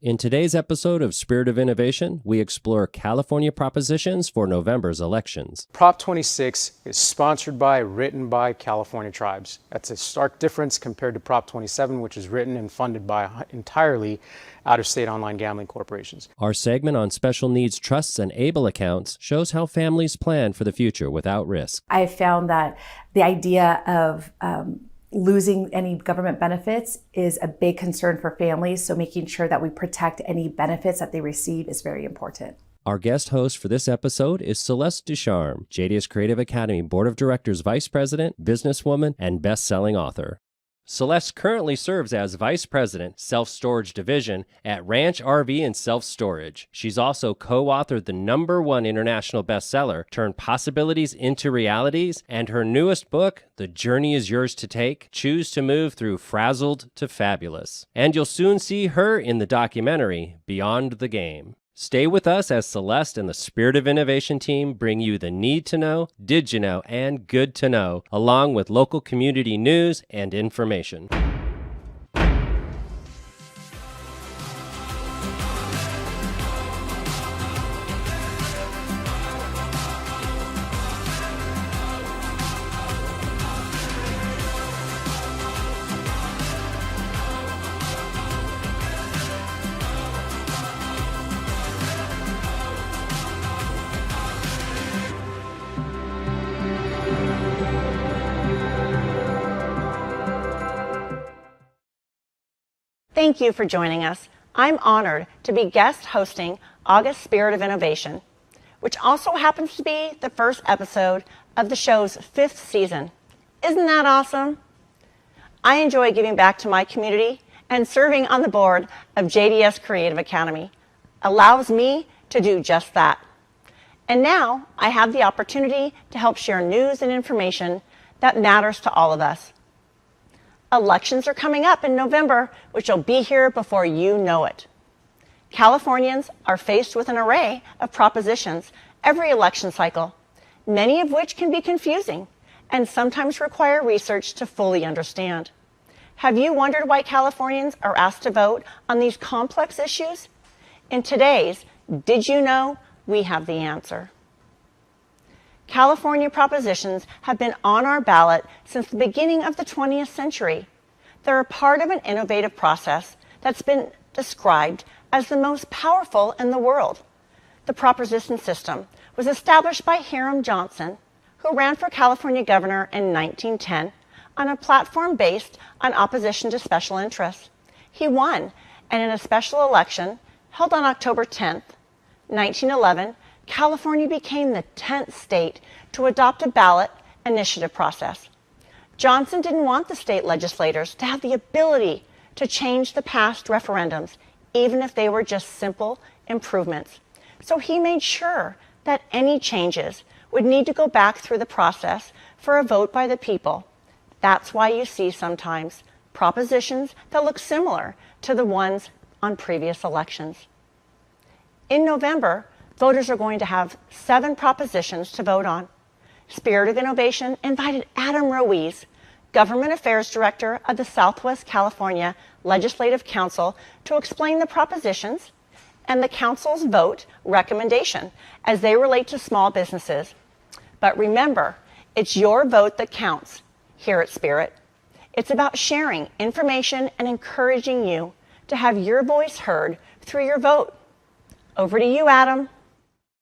In today's episode of Spirit of Innovation, we explore California propositions for November's elections. Prop 26 is sponsored by, written by California tribes. That's a stark difference compared to Prop 27, which is written and funded by entirely out-of-state online gambling corporations. Our segment on special needs trusts and ABLE accounts shows how families plan for the future without risk. I found that the idea of losing any government benefits is a big concern for families, so making sure that we protect any benefits that they receive is very important. Our guest host for this episode is Celeste Ducharme, JDS Creative Academy Board of Directors Vice President, businesswoman, and best-selling author. Celeste currently serves as Vice President, Self-Storage Division at Ranch RV and Self-Storage. She's also co-authored the #1 international bestseller, Turn Possibilities into Realities, and her newest book, The Journey is Yours to Take, Choose to Move Through Frazzled to Fabulous. And you'll soon see her in the documentary, Beyond the Game. Stay with us as Celeste and the Spirit of Innovation team bring you the need to know, did you know, and good to know, along with local community news and information. Thank you for joining us. I'm honored to be guest hosting August Spirit of Innovation, which also happens to be the first episode of the show's 5th season. Isn't that awesome? I enjoy giving back to my community, and serving on the board of JDS Creative Academy allows me to do just that. And now I have the opportunity to help share news and information that matters to all of us. Elections are coming up in November, which will be here before you know it. Californians are faced with an array of propositions every election cycle, many of which can be confusing and sometimes require research to fully understand. Have you wondered why Californians are asked to vote on these complex issues? In today's Did You Know? We have the answer. California propositions have been on our ballot since the beginning of the 20th century. They're a part of an innovative process that's been described as the most powerful in the world. The proposition system was established by Hiram Johnson, who ran for California governor in 1910 on a platform based on opposition to special interests. He won, and in a special election held on October 10th, 1911, California became the 10th state to adopt a ballot initiative process. Johnson didn't want the state legislators to have the ability to change the past referendums, even if they were just simple improvements. So he made sure that any changes would need to go back through the process for a vote by the people. That's why you see sometimes propositions that look similar to the ones on previous elections. In November, voters are going to have 7 propositions to vote on. Spirit of Innovation invited Adam Ruiz, Government Affairs Director of the Southwest California Legislative Council, to explain the propositions and the Council's vote recommendation as they relate to small businesses. But remember, it's your vote that counts here at Spirit. It's about sharing information and encouraging you to have your voice heard through your vote. Over to you, Adam.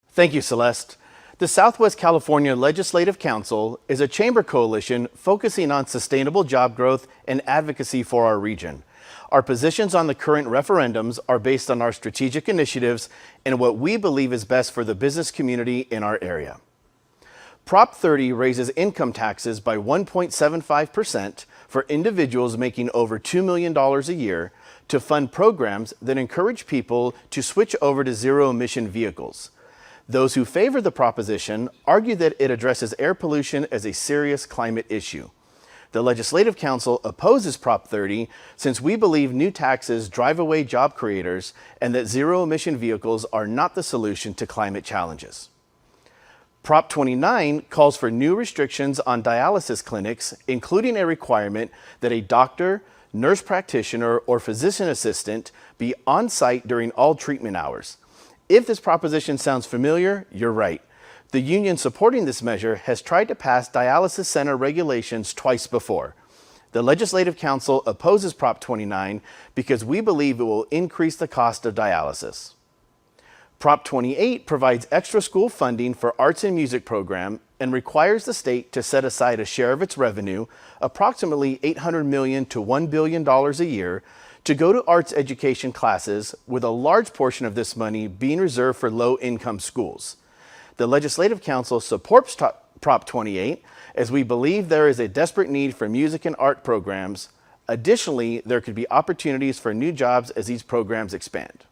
Thank you, Celeste. The Southwest California Legislative Council is a chamber coalition focusing on sustainable job growth and advocacy for our region. Our positions on the current referendums are based on our strategic initiatives and what we believe is best for the business community in our area. Prop 30 raises income taxes by 1.75% for individuals making over $2 million a year to fund programs that encourage people to switch over to zero-emission vehicles. Those who favor the proposition argue that it addresses air pollution as a serious climate issue. The Legislative Council opposes Prop 30 since we believe new taxes drive away job creators and that zero-emission vehicles are not the solution to climate challenges. Prop 29 calls for new restrictions on dialysis clinics, including a requirement that a doctor, nurse practitioner, or physician assistant be on site during all treatment hours. If this proposition sounds familiar, you're right. The union supporting this measure has tried to pass dialysis center regulations twice before. The Legislative Council opposes Prop 29 because we believe it will increase the cost of dialysis. Prop 28 provides extra school funding for arts and music program and requires the state to set aside a share of its revenue, approximately $800 million to $1 billion a year, to go to arts education classes, with a large portion of this money being reserved for low-income schools. The Legislative Council supports Prop 28 as we believe there is a desperate need for music and art programs. Additionally, there could be opportunities for new jobs as these programs expand.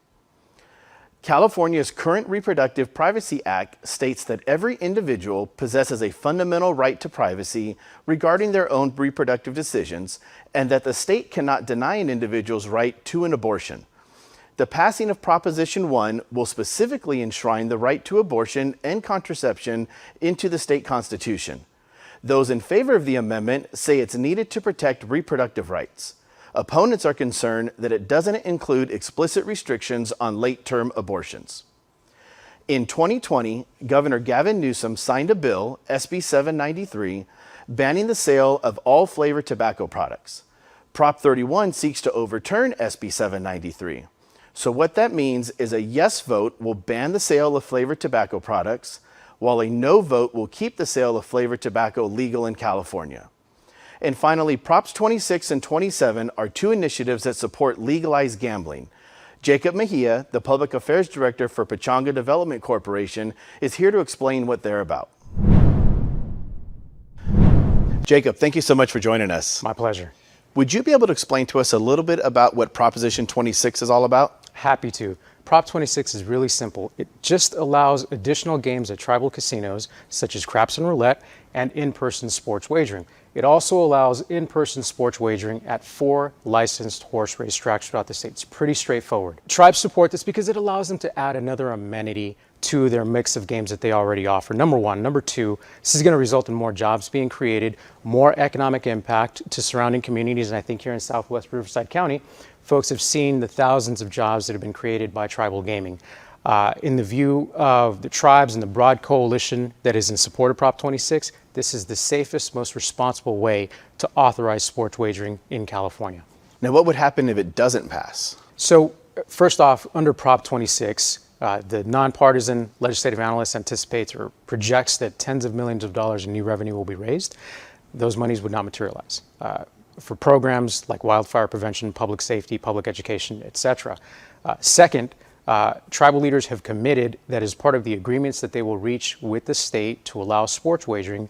California's current Reproductive Privacy Act states that every individual possesses a fundamental right to privacy regarding their own reproductive decisions, and that the state cannot deny an individual's right to an abortion. The passing of Proposition 1 will specifically enshrine the right to abortion and contraception into the state constitution. Those in favor of the amendment say it's needed to protect reproductive rights. Opponents are concerned that it doesn't include explicit restrictions on late-term abortions. In 2020, Governor Gavin Newsom signed a bill, SB 793, banning the sale of all flavored tobacco products. Prop 31 seeks to overturn SB 793. So what that means is a yes vote will ban the sale of flavored tobacco products, while a no vote will keep the sale of flavored tobacco legal in California. And finally, Props 26 and 27 are two initiatives that support legalized gambling. Jacob Mejia, the Public Affairs Director for Pechanga Development Corporation, is here to explain what they're about. Jacob, thank you so much for joining us. My pleasure. Would you be able to explain to us a little bit about what Proposition 26 is all about? Happy to. Prop 26 is really simple. It just allows additional games at tribal casinos, such as craps and roulette, and in-person sports wagering. It also allows in-person sports wagering at 4 licensed horse race tracks throughout the state. It's pretty straightforward. Tribes support this because it allows them to add another amenity to their mix of games that they already offer. Number one. Number two, this is going to result in more jobs being created, more economic impact to surrounding communities, and I think here in Southwest Riverside County, folks have seen the thousands of jobs that have been created by tribal gaming. In the view of the tribes and the broad coalition that is in support of Prop 26, this is the safest, most responsible way to authorize sports wagering in California. Now, what would happen if it doesn't pass? So, first off, under Prop 26, the nonpartisan legislative analyst anticipates or projects that tens of millions of dollars in new revenue will be raised. Those monies would not materialize for programs like wildfire prevention, public safety, public education, etc. Second, tribal leaders have committed that as part of the agreements that they will reach with the state to allow sports wagering,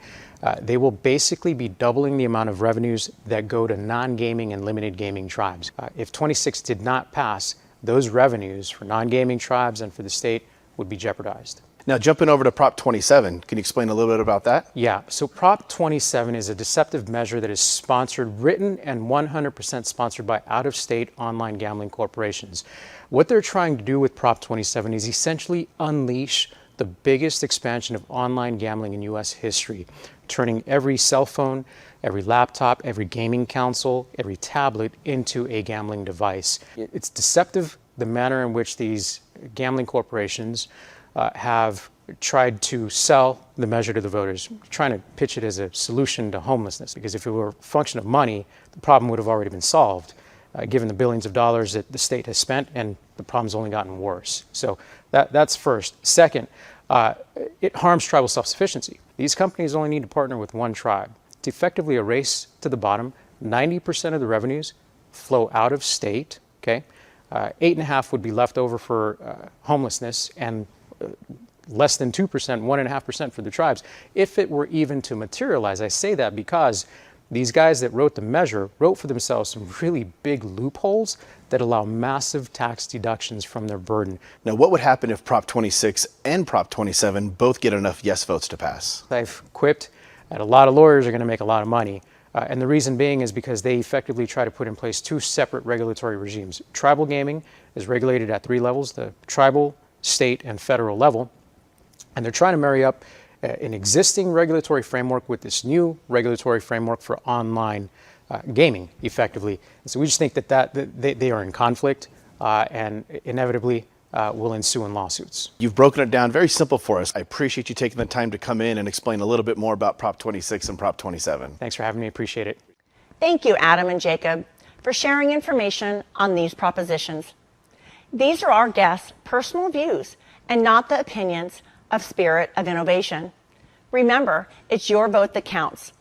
they will basically be doubling the amount of revenues that go to non-gaming and limited gaming tribes. If 26 did not pass, those revenues for non-gaming tribes and for the state would be jeopardized. Now, jumping over to Prop 27, can you explain a little bit about that? Yeah, so Prop 27 is a deceptive measure that is sponsored, written, and 100% sponsored by out-of-state online gambling corporations. What they're trying to do with Prop 27 is essentially unleash the biggest expansion of online gambling in U.S. history, turning every cell phone, every laptop, every gaming console, every tablet into a gambling device. It's deceptive, the manner in which these gambling corporations have tried to sell the measure to the voters, trying to pitch it as a solution to homelessness, because if it were a function of money, the problem would have already been solved, given the billions of dollars that the state has spent, and the problem's only gotten worse. So that's first. Second, it harms tribal self-sufficiency. These companies only need to partner with one tribe. It's effectively a race to the bottom. 90% of the revenues flow out of state, okay? 8.5% would be left over for homelessness, and less than 2%, 1.5% for the tribes. If it were even to materialize, I say that because these guys that wrote the measure wrote for themselves some really big loopholes that allow massive tax deductions from their burden. Now, what would happen if Prop 26 and Prop 27 both get enough yes votes to pass? I've quipped that a lot of lawyers are going to make a lot of money. And the reason being is because they effectively try to put in place 2 separate regulatory regimes. Tribal gaming is regulated at 3 levels, the tribal, state, and federal level. And they're trying to marry up an existing regulatory framework with this new regulatory framework for online gaming effectively. And so we just think that they are in conflict and inevitably will ensue in lawsuits. You've broken it down very simple for us. I appreciate you taking the time to come in and explain a little bit more about Prop 26 and Prop 27. Thanks for having me. Appreciate it. Thank you, Adam and Jacob, for sharing information on these propositions. These are our guests' personal views and not the opinions of Spirit of Innovation. Remember, it's your vote that counts.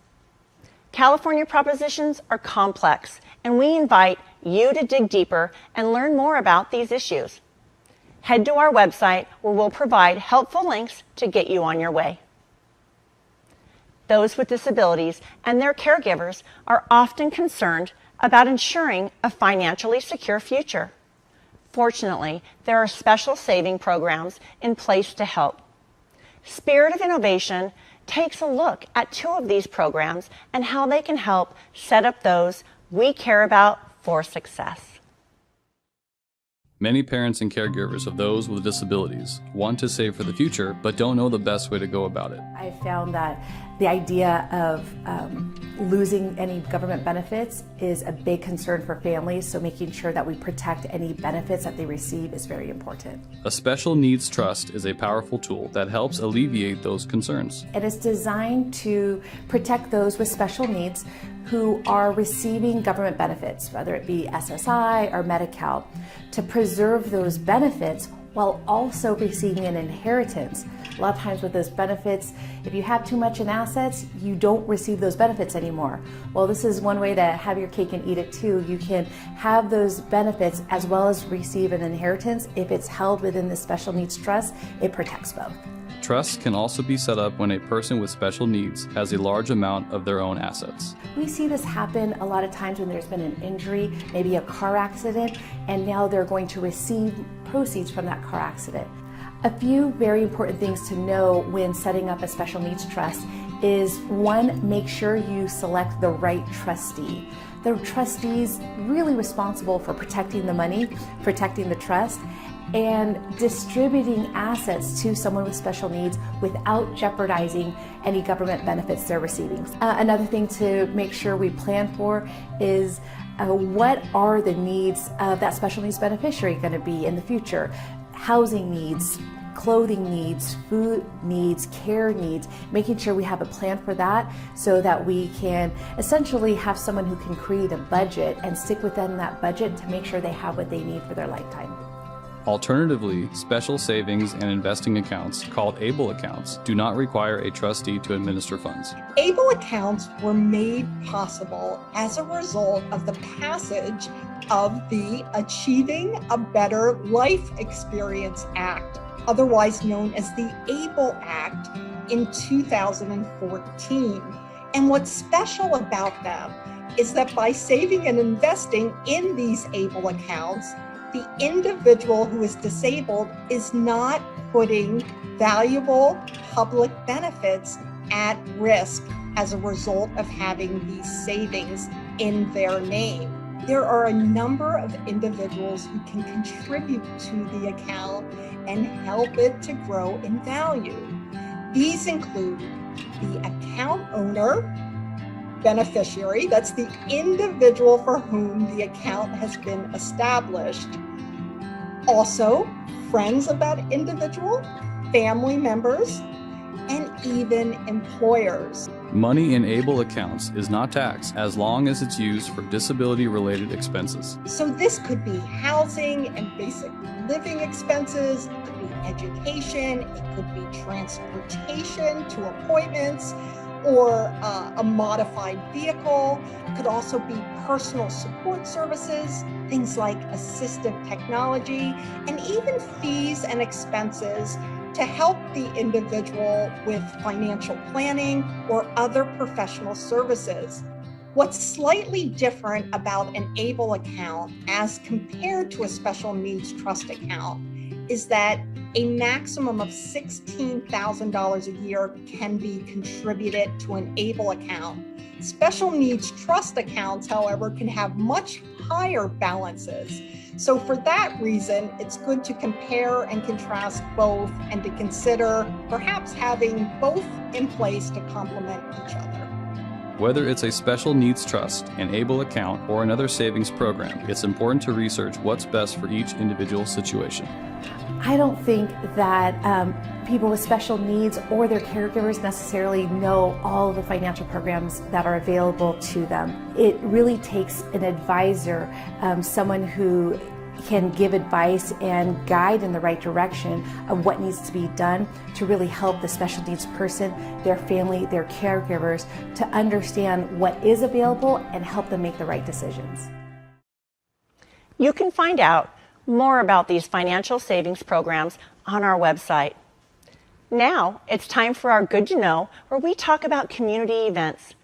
California propositions are complex, and we invite you to dig deeper and learn more about these issues. Head to our website where we'll provide helpful links to get you on your way. Those with disabilities and their caregivers are often concerned about ensuring a financially secure future. Fortunately, there are special saving programs in place to help. Spirit of Innovation takes a look at two of these programs and how they can help set up those we care about for success. Many parents and caregivers of those with disabilities want to save for the future, but don't know the best way to go about it. I found that the idea of losing any government benefits is a big concern for families, so making sure that we protect any benefits that they receive is very important. A special needs trust is a powerful tool that helps alleviate those concerns. And it's designed to protect those with special needs who are receiving government benefits, whether it be SSI or Medi-Cal, to preserve those benefits while also receiving an inheritance. A lot of times with those benefits, if you have too much in assets, you don't receive those benefits anymore. Well, this is one way to have your cake and eat it too. You can have those benefits as well as receive an inheritance. If it's held within the special needs trust, it protects both. Trusts can also be set up when a person with special needs has a large amount of their own assets. We see this happen a lot of times when there's been an injury, maybe a car accident, and now they're going to receive proceeds from that car accident. A few very important things to know when setting up a special needs trust is, one, make sure you select the right trustee. The trustee's really responsible for protecting the money, protecting the trust, and distributing assets to someone with special needs without jeopardizing any government benefits they're receiving. Another thing to make sure we plan for is what are the needs of that special needs beneficiary going to be in the future? Housing needs, clothing needs, food needs, care needs, making sure we have a plan for that so that we can essentially have someone who can create a budget and stick within that budget to make sure they have what they need for their lifetime. Alternatively, special savings and investing accounts, called ABLE accounts, do not require a trustee to administer funds. ABLE accounts were made possible as a result of the passage of the Achieving a Better Life Experience Act, otherwise known as the ABLE Act, in 2014. And what's special about them is that by saving and investing in these ABLE accounts, the individual who is disabled is not putting valuable public benefits at risk as a result of having these savings in their name. There are a number of individuals who can contribute to the account and help it to grow in value. These include the account owner, beneficiary, that's the individual for whom the account has been established. Also, friends of that individual, family members, and even employers. Money in ABLE accounts is not taxed as long as it's used for disability-related expenses. So this could be housing and basic living expenses, it could be education, it could be transportation to appointments, or a modified vehicle. It could also be personal support services, things like assistive technology, and even fees and expenses to help the individual with financial planning or other professional services. What's slightly different about an ABLE account as compared to a special needs trust account is that a maximum of $16,000 a year can be contributed to an ABLE account. Special needs trust accounts, however, can have much higher balances. So for that reason, it's good to compare and contrast both and to consider perhaps having both in place to complement each other. Whether it's a special needs trust, an ABLE account, or another savings program, it's important to research what's best for each individual situation. I don't think that people with special needs or their caregivers necessarily know all of the financial programs that are available to them. It really takes an advisor, someone who can give advice and guide in the right direction of what needs to be done to really help the special needs person, their family, their caregivers to understand what is available and help them make the right decisions. You can find out more about these financial savings programs on our website. Now it's time for our Good to Know, where we talk about community events,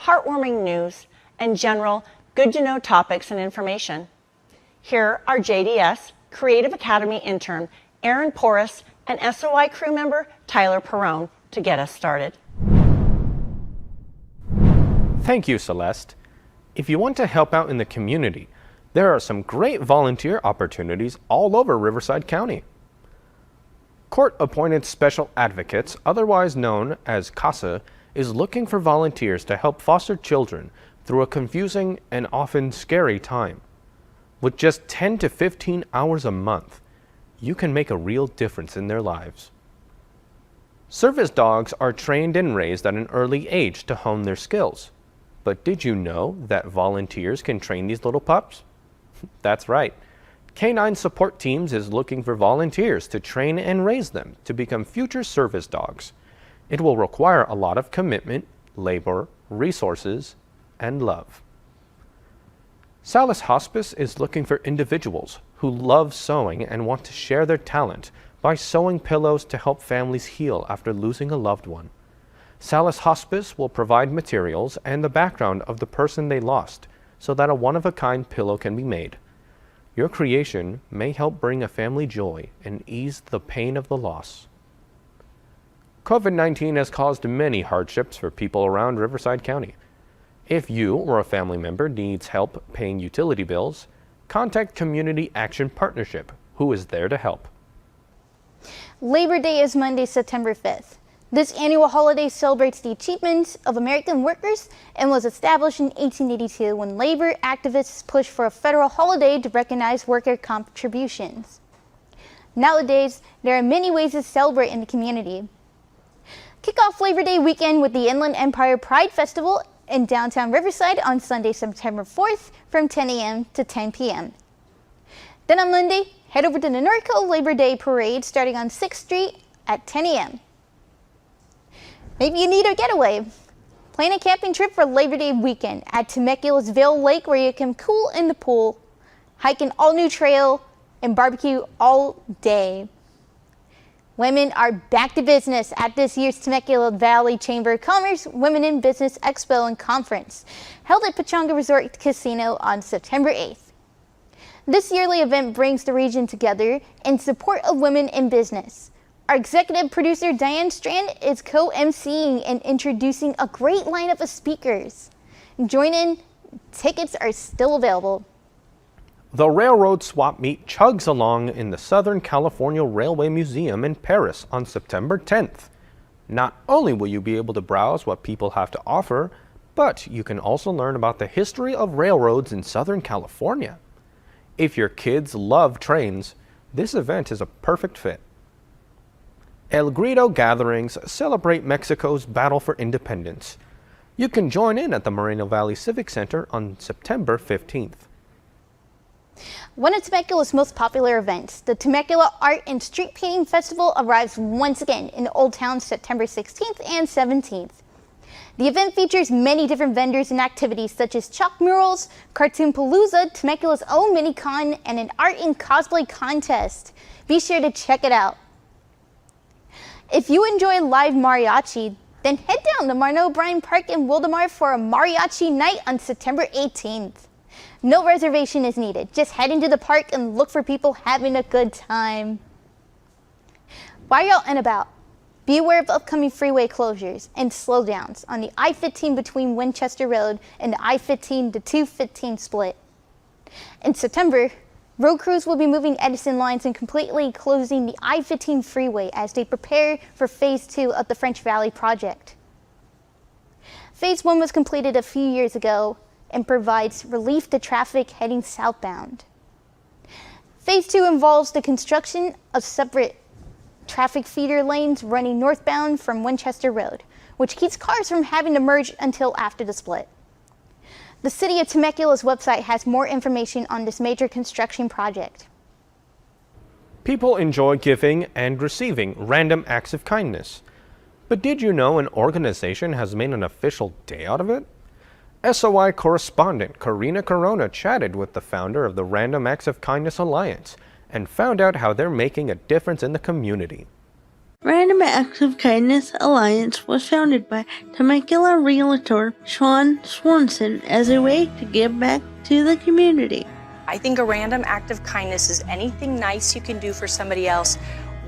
heartwarming news, and general good to know topics and information. Here are JDS Creative Academy intern Aaron Perris and SOI crew member Tyler Perrone to get us started. Thank you, Celeste. If you want to help out in the community, there are some great volunteer opportunities all over Riverside County. Court-appointed special advocates, otherwise known as CASA, is looking for volunteers to help foster children through a confusing and often scary time. With just 10 to 15 hours a month, you can make a real difference in their lives. Service dogs are trained and raised at an early age to hone their skills. But did you know that volunteers can train these little pups? That's right. Canine Support Teams is looking for volunteers to train and raise them to become future service dogs. It will require a lot of commitment, labor, resources, and love. Salis Hospice is looking for individuals who love sewing and want to share their talent by sewing pillows to help families heal after losing a loved one. Salis Hospice will provide materials and the background of the person they lost so that a one-of-a-kind pillow can be made. Your creation may help bring a family joy and ease the pain of the loss. COVID-19 has caused many hardships for people around Riverside County. If you or a family member needs help paying utility bills, contact Community Action Partnership, who is there to help. Labor Day is Monday, September 5th. This annual holiday celebrates the achievements of American workers and was established in 1882 when labor activists pushed for a federal holiday to recognize worker contributions. Nowadays, there are many ways to celebrate in the community. Kick off Labor Day weekend with the Inland Empire Pride Festival in downtown Riverside on Sunday, September 4th from 10 a.m. to 10 p.m. Then on Monday, head over to the Norco Labor Day Parade starting on 6th Street at 10 a.m. Maybe you need a getaway. Plan a camping trip for Labor Day weekend at Temecula's Vail Lake, where you can cool in the pool, hike an all-new trail, and barbecue all day. Women are back to business at this year's Temecula Valley Chamber of Commerce Women in Business Expo and Conference, held at Pechanga Resort Casino on September 8th. This yearly event brings the region together in support of women in business. Our executive producer Diane Strand is co-emceeing and introducing a great lineup of speakers. Join in, tickets are still available. The Railroad Swap Meet chugs along in the Southern California Railway Museum in Perris on September 10th. Not only will you be able to browse what people have to offer, but you can also learn about the history of railroads in Southern California. If your kids love trains, this event is a perfect fit. El Grito gatherings celebrate Mexico's battle for independence. You can join in at the Moreno Valley Civic Center on September 15th. One of Temecula's most popular events, the Temecula Art and Street Painting Festival, arrives once again in Old Town September 16th and 17th. The event features many different vendors and activities such as chalk murals, Cartoon Palooza, Temecula's own mini-con, and an art and cosplay contest. Be sure to check it out. If you enjoy live mariachi, then head down to Marno O'Brien Park in Wildomar for a mariachi night on September 18th. No reservation is needed. Just head into the park and look for people having a good time. While you're out and about, be aware of upcoming freeway closures and slowdowns on the I-15 between Winchester Road and the I-15 to 215 split. In September, road crews will be moving Edison lines and completely closing the I-15 freeway as they prepare for Phase 2 of the French Valley project. Phase 1 was completed a few years ago and provides relief to traffic heading southbound. Phase 2 involves the construction of separate traffic feeder lanes running northbound from Winchester Road, which keeps cars from having to merge until after the split. The City of Temecula's website has more information on this major construction project. People enjoy giving and receiving random acts of kindness. But did you know an organization has made an official day out of it? SOI correspondent Karina Corona chatted with the founder of the Random Acts of Kindness Alliance and found out how they're making a difference in the community. Random Acts of Kindness Alliance was founded by Temecula realtor Sean Swanson as a way to give back to the community. I think a random act of kindness is anything nice you can do for somebody else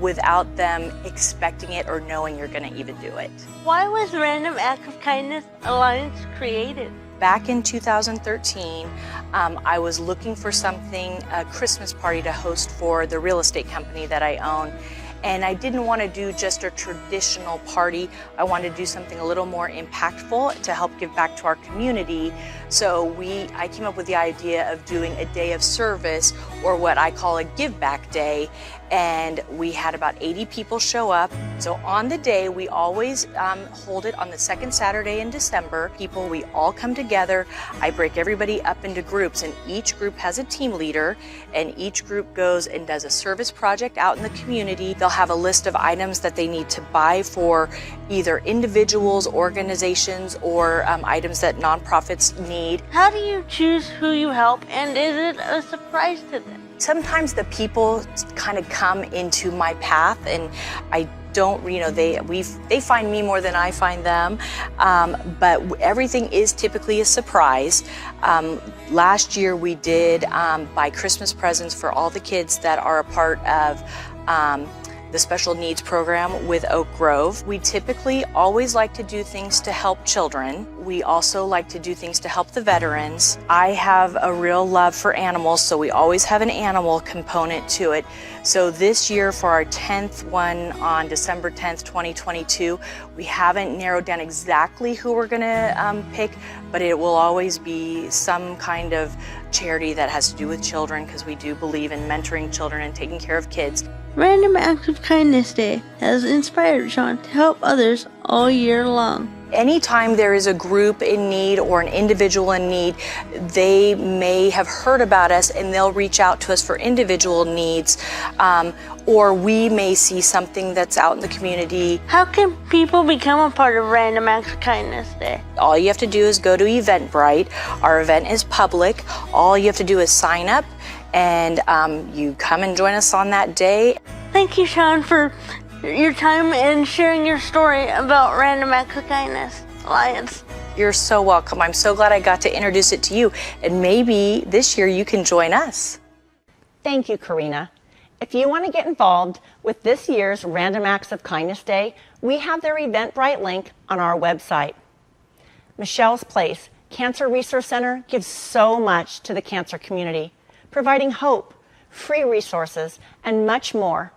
without them expecting it or knowing you're going to even do it. Why was Random Acts of Kindness Alliance created? Back in 2013, I was looking for something, a Christmas party to host for the real estate company that I own. And I didn't want to do just a traditional party. I wanted to do something a little more impactful to help give back to our community. So I came up with the idea of doing a day of service, or what I call a give back day. And we had about 80 people show up. So on the day, we always hold it on the second Saturday in December. We all come together. I break everybody up into groups, and each group has a team leader, and each group goes and does a service project out in the community. They'll have a list of items that they need to buy for either individuals, organizations, or items that nonprofits need. How do you choose who you help, and is it a surprise to them? Sometimes the people kind of come into my path, and I don't, they find me more than I find them, but everything is typically a surprise. Last year we did buy Christmas presents for all the kids that are a part of the special needs program with Oak Grove. We typically always like to do things to help children. We also like to do things to help the veterans. I have a real love for animals, so we always have an animal component to it. So this year for our 10th one on December 10th, 2022, we haven't narrowed down exactly who we're gonna pick, but it will always be some kind of charity that has to do with children, because we do believe in mentoring children and taking care of kids. Random Acts of Kindness Day has inspired Sean to help others all year long. Anytime there is a group in need or an individual in need, they may have heard about us and they'll reach out to us for individual needs, or we may see something that's out in the community. How can people become a part of Random Acts of Kindness Day? All you have to do is go to Eventbrite. Our event is public. All you have to do is sign up, and you come and join us on that day. Thank you, Sean, for your time and sharing your story about Random Acts of Kindness Alliance. You're so welcome. I'm so glad I got to introduce it to you, and maybe this year you can join us. Thank you, Karina. If you want to get involved with this year's Random Acts of Kindness Day, we have their Eventbrite link on our website. Michelle's Place Cancer Resource Center gives so much to the cancer community, providing hope, free resources, and much more.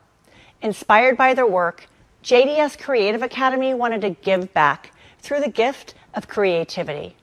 Inspired by their work, JDS Creative Academy wanted to give back through the gift of creativity.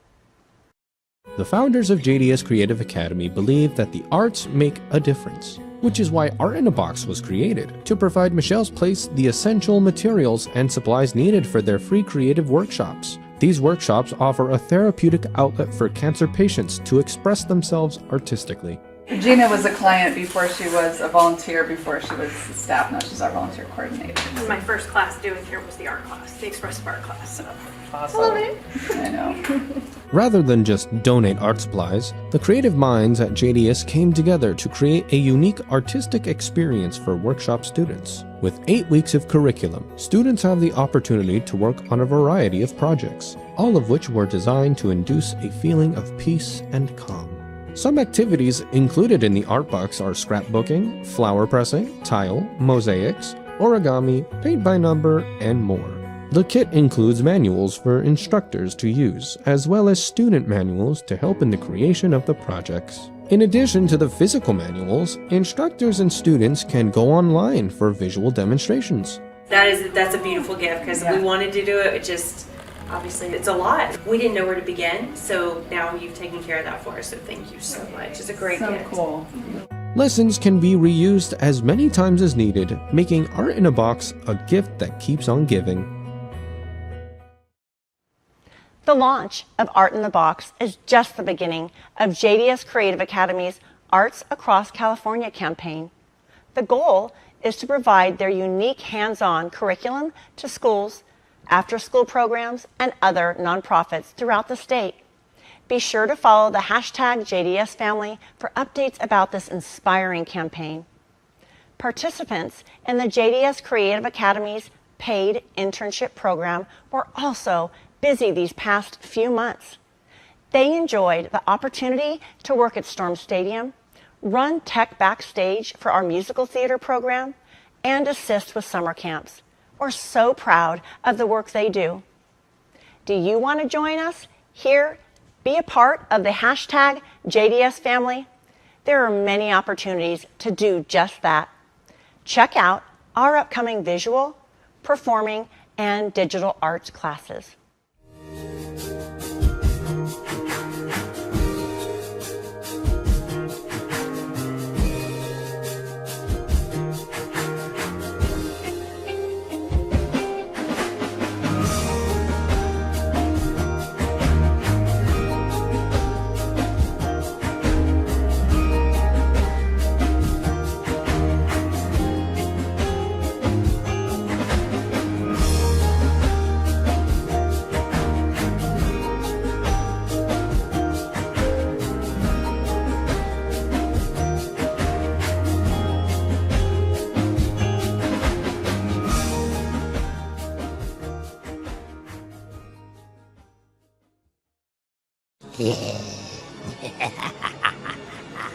The founders of JDS Creative Academy believe that the arts make a difference, which is why Art in a Box was created, to provide Michelle's Place the essential materials and supplies needed for their free creative workshops. These workshops offer a therapeutic outlet for cancer patients to express themselves artistically. Gina was a client before she was a volunteer, before she was staff. Now she's our volunteer coordinator. My first class doing here was the art class, the expressive art class. So. Awesome. I love it. I know. Rather than just donate art supplies, the creative minds at JDS came together to create a unique artistic experience for workshop students. With 8 weeks of curriculum, students have the opportunity to work on a variety of projects, all of which were designed to induce a feeling of peace and calm. Some activities included in the art box are scrapbooking, flower pressing, tile, mosaics, origami, paint by number, and more. The kit includes manuals for instructors to use, as well as student manuals to help in the creation of the projects. In addition to the physical manuals, instructors and students can go online for visual demonstrations. That's a beautiful gift, because we wanted to do it. Obviously, it's a lot. We didn't know where to begin, so now you've taken care of that for us, so thank you so much. It's a great gift. Cool. Lessons can be reused as many times as needed, making Art in a Box a gift that keeps on giving. The launch of Art in the Box is just the beginning of JDS Creative Academy's Arts Across California campaign. The goal is to provide their unique hands-on curriculum to schools, after-school programs, and other nonprofits throughout the state. Be sure to follow the hashtag JDSFamily for updates about this inspiring campaign. Participants in the JDS Creative Academy's paid internship program were also busy these past few months. They enjoyed the opportunity to work at Storm Stadium, run tech backstage for our musical theater program, and assist with summer camps. We're so proud of the work they do. Do you want to join us here? Be a part of the hashtag JDSFamily. There are many opportunities to do just that. Check out our upcoming visual, performing, and digital arts classes.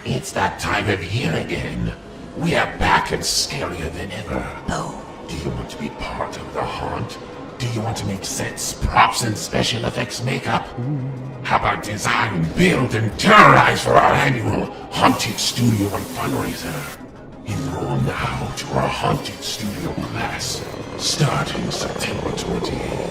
It's that time of year again. We are back and scarier than ever. Oh. Do you want to be part of the haunt? Do you want to make sets, props, and special effects makeup? How about design, build, and terrorize for our annual Haunted Studio and fundraiser? Enroll now to our Haunted Studio class, starting September 28th.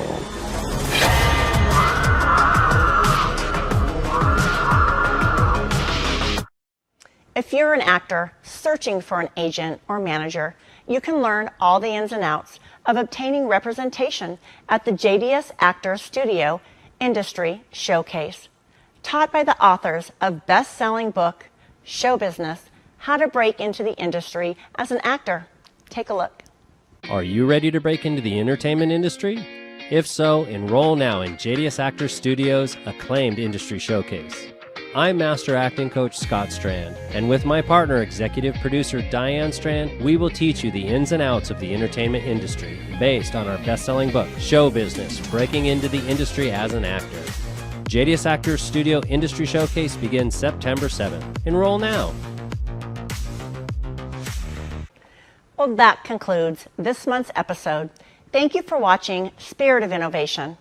If you're an actor searching for an agent or manager, you can learn all the ins and outs of obtaining representation at the JDS Actors Studio Industry Showcase, taught by the authors of best-selling book, Show Business, How to Break into the Industry as an Actor. Take a look. Are you ready to break into the entertainment industry? If so, enroll now in JDS Actors Studio's acclaimed industry showcase. I'm Master Acting Coach Scott Strand, and with my partner, Executive Producer Diane Strand, we will teach you the ins and outs of the entertainment industry based on our best-selling book, Show Business, Breaking into the Industry as an Actor. JDS Actors Studio Industry Showcase begins September 7th. Enroll now. Well, that concludes this month's episode. Thank you for watching Spirit of Innovation.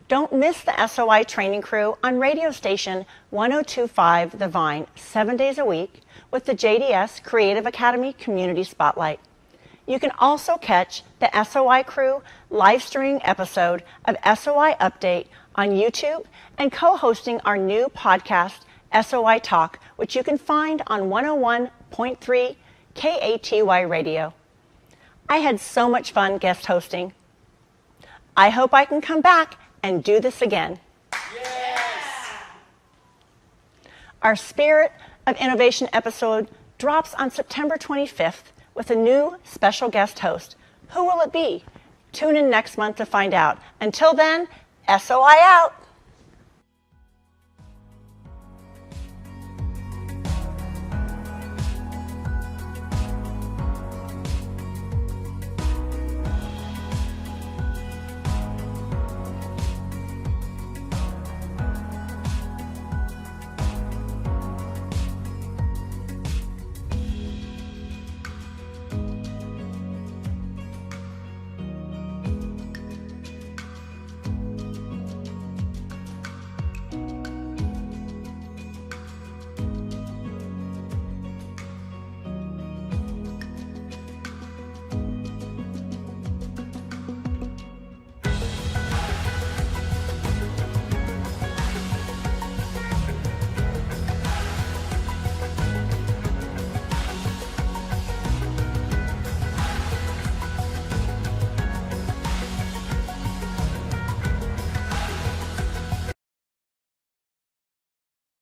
Don't miss the SOI training crew on radio station 102.5 The Vine 7 days a week with the JDS Creative Academy Community Spotlight. You can also catch the SOI crew live streaming episode of SOI Update on YouTube and co-hosting our new podcast, SOI Talk, which you can find on 101.3 KATY Radio. I had so much fun guest hosting. I hope I can come back and do this again. Yes! Our Spirit of Innovation episode drops on September 25th with a new special guest host. Who will it be? Tune in next month to find out. Until then, SOI out!